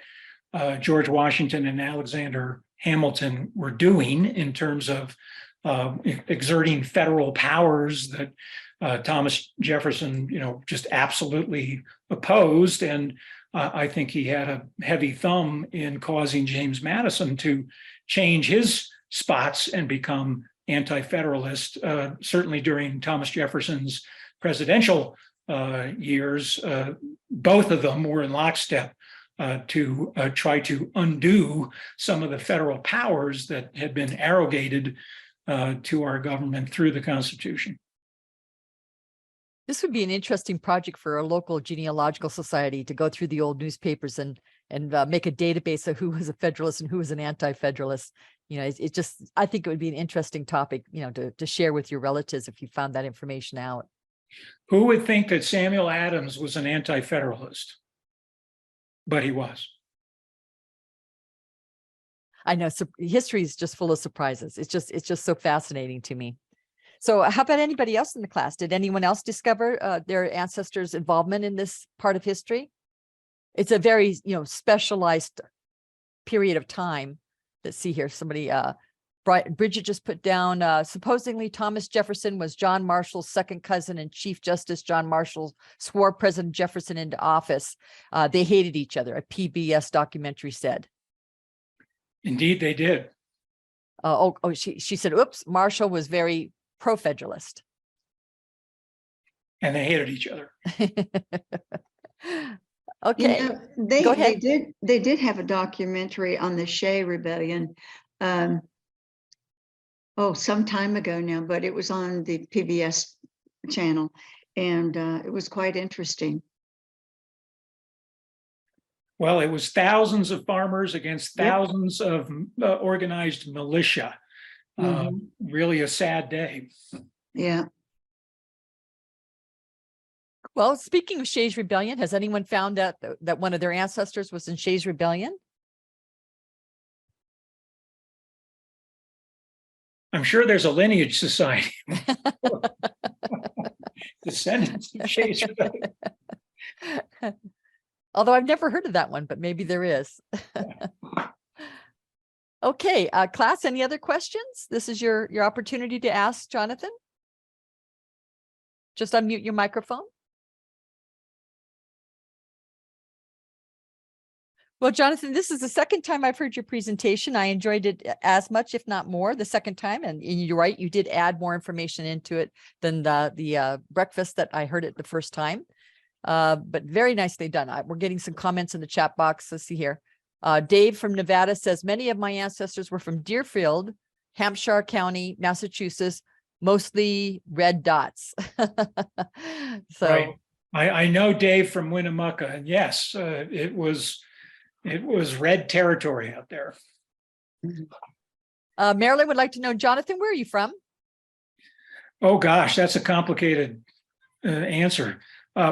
George Washington and Alexander Hamilton were doing in terms of exerting federal powers that Thomas Jefferson, just absolutely opposed. And I think he had a heavy thumb in causing James Madison to change his spots and become anti-Federalist, certainly during Thomas Jefferson's presidential years. Both of them were in lockstep to try to undo some of the federal powers that had been arrogated to our government through the Constitution. This would be an interesting project for a local genealogical society to go through the old newspapers and make a database of who was a Federalist and who was an anti-Federalist. It just, I think it would be an interesting topic, to share with your relatives if you found that information out. Who would think that Samuel Adams was an anti-federalist? But he was. I know, so history is just full of surprises. It's just so fascinating to me. So how about anybody else in the class? Did anyone else discover their ancestors' involvement in this part of history? It's a very, specialized period of time. Let's see here. Somebody, Bridget just put down, supposedly Thomas Jefferson was John Marshall's second cousin, and Chief Justice John Marshall swore President Jefferson into office. They hated each other, a PBS documentary said. Indeed, they did. She said, oops, Marshall was very pro-Federalist. And they hated each other. Okay. Go ahead. They did have a documentary on the Shea Rebellion. Some time ago now, but it was on the PBS channel, and it was quite interesting. Well, it was thousands of farmers against thousands of organized militia. Really a sad day. Yeah. Well, speaking of Shays Rebellion, has anyone found out that one of their ancestors was in Shays Rebellion? I'm sure there's a lineage society. Descendants of Shays Rebellion. Although I've never heard of that one, but maybe there is. Okay, class, any other questions? This is your opportunity to ask Jonathan. Just unmute your microphone. Well, Jonathan, this is the second time I've heard your presentation. I enjoyed it as much, if not more, the second time. And you're right, you did add more information into it than the breakfast that I heard it the first time. But very nicely done. We're getting some comments in the chat box. Let's see here. Dave from Nevada says, many of my ancestors were from Deerfield, Hampshire County, Massachusetts, mostly red dots. So right. I know Dave from Winnemucca, and yes, it was red territory out there. Marilyn would like to know, Jonathan, where are you from? Oh gosh, that's a complicated answer.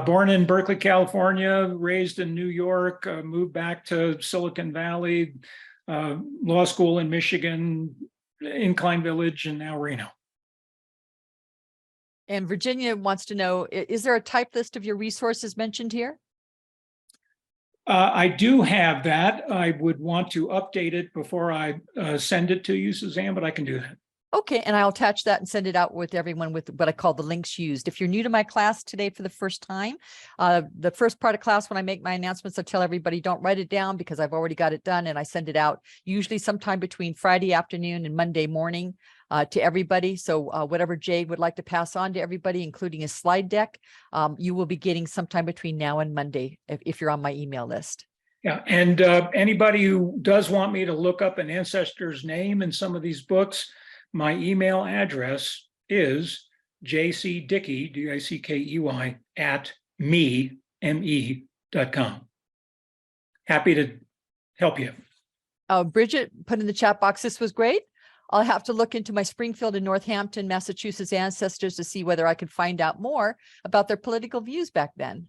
Born in Berkeley, California, raised in New York, moved back to Silicon Valley, law school in Michigan, Incline Village, and now Reno. And Virginia wants to know, is there a type list of your resources mentioned here? I do have that. I would want to update it before I send it to you, Suzanne, but I can do that. Okay, and I'll attach that and send it out with everyone with what I call the links used. If you're new to my class today for the first time, the first part of class, when I make my announcements, I tell everybody don't write it down because I've already got it done, and I send it out usually sometime between Friday afternoon and Monday morning to everybody. So whatever Jay would like to pass on to everybody, including a slide deck, you will be getting sometime between now and Monday if you're on my email list. Yeah, and anybody who does want me to look up an ancestor's name in some of these books, my email address is jcdickey, D-I-C-K-E-Y, @me.com. Happy to help you. Bridget put in the chat box, this was great. I'll have to look into my Springfield and Northampton, Massachusetts ancestors to see whether I can find out more about their political views back then.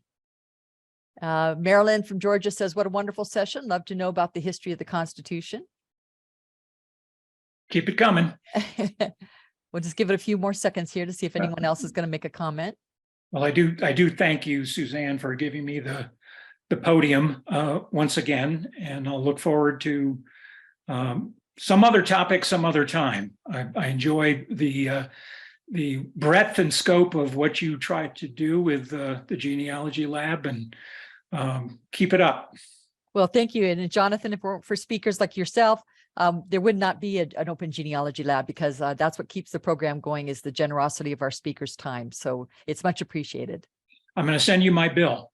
Marilyn from Georgia says, what a wonderful session. Love to know about the history of the Constitution. Keep it coming. We'll just give it a few more seconds here to see if anyone else is going to make a comment. Well, I do thank you, Suzanne, for giving me the podium once again, and I'll look forward to some other topic some other time. I enjoy the breadth and scope of what you try to do with the genealogy lab, and keep it up. Well, thank you. And Jonathan, if we're for speakers like yourself, there would not be an open genealogy lab, because that's what keeps the program going, is the generosity of our speakers' time. So it's much appreciated. I'm going to send you my bill.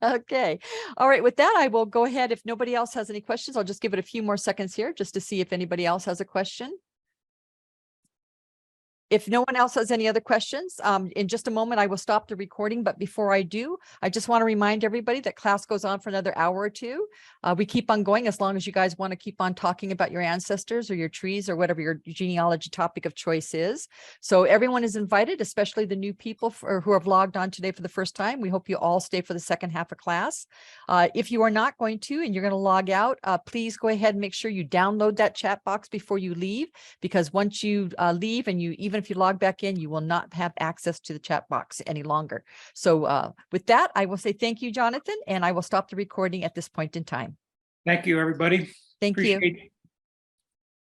Okay. All right. With that, I will go ahead. If nobody else has any questions, I'll just give it a few more seconds here just to see if anybody else has a question. If no one else has any other questions, in just a moment, I will stop the recording. But before I do, I just want to remind everybody that class goes on for another hour or two. We keep on going as long as you guys want to keep on talking about your ancestors or your trees or whatever your genealogy topic of choice is. So everyone is invited, especially the new people who have logged on today for the first time. We hope you all stay for the second half of class. If you are not going to and you're going to log out, please go ahead and make sure you download that chat box before you leave, because once you leave and even if you log back in, you will not have access to the chat box any longer. So with that, I will say thank you, Jonathan, and I will stop the recording at this point in time. Thank you, everybody. Thank you. Appreciate